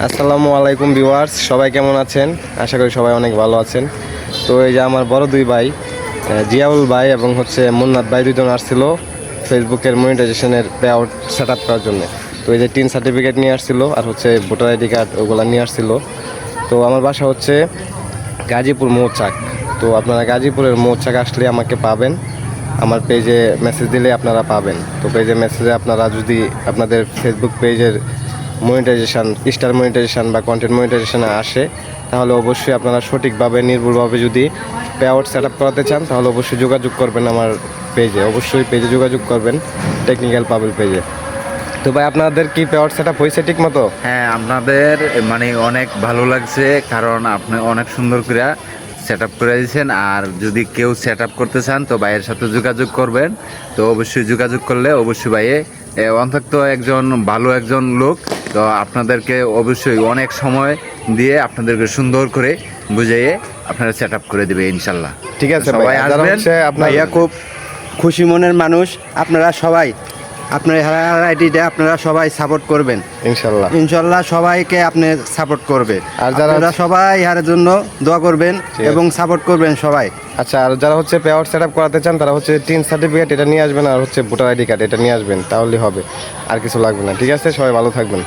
আসসালামু আলাইকুম ভিউয়ার্স, সবাই কেমন আছেন? আশা করি সবাই অনেক ভালো আছেন। তো এই যে আমার বড় দুই ভাই জিয়াউল ভাই এবং মুন্নাত ভাই দুজন আসছিল ফেসবুকের মনিটাইজেশনের পে আউট সেট আপ করার জন্য। তো এই যে টিন সার্টিফিকেট নিয়ে আসছিল আর ভোটার আইডি কার্ড ওগুলো নিয়ে আসছিল। তো আমার বাসা গাজীপুর মৌচাক। তো আপনারা গাজীপুরের মৌচাক আসলে আমাকে পাবেন, আমার পেজে মেসেজ দিলে আপনারা পাবেন। তো পেজে মেসেজে আপনারা যদি আপনাদের ফেসবুক পেজের মনিটাইজেশান, স্টার মনিটাইজেশান বা কন্টেন্ট মনিটাইজেশানে আসে, তাহলে অবশ্যই আপনারা সঠিকভাবে নির্ভুলভাবে যদি পে আউট সেট আপ করাতে চান, তাহলে অবশ্যই যোগাযোগ করবেন আমার পেজে। অবশ্যই পেজে যোগাযোগ করবেন, টেকনিক্যাল পাবেল পেজে। তো ভাই, আপনাদের কি পে আউট সেট আপ হয়েছে ঠিক মতো? হ্যাঁ, আপনাদের অনেক ভালো লাগছে, কারণ আপনি অনেক সুন্দর করে সেট আপ করে দিয়েছেন। আর যদি কেউ সেট আপ করতে চান তো ভাইয়ের সাথে যোগাযোগ করবেন। তো অবশ্যই যোগাযোগ করলে অবশ্যই ভাইয়ে অন্তত ভালো একজন লোক, তো আপনাদেরকে অবশ্যই অনেক সময় দিয়ে আপনাদেরকে সুন্দর করে বুঝিয়ে আপনারা সেট আপ করে দেবে ইনশাল্লাহ। ঠিক আছে সবাই আসবেন। ভাইয়া খুব খুশি মনের মানুষ। আপনারা সবাই আপনার হেলাল আইডিটা আপনারা সবাই সাপোর্ট করবেন ইনশাল্লাহ। ইনশাল্লাহ সবাইকে আপনি সাপোর্ট করবে। আর যারা আপনারা সবাই এর জন্য দোয়া করবেন এবং সাপোর্ট করবেন সবাই। আচ্ছা, আর যারা পে আউট সেট আপ করাতে চান তারা টিন সার্টিফিকেট এটা নিয়ে আসবেন, আর ভোটার আইডি কার্ড এটা নিয়ে আসবেন, তাহলেই হবে, আর কিছু লাগবে না। ঠিক আছে, সবাই ভালো থাকবেন।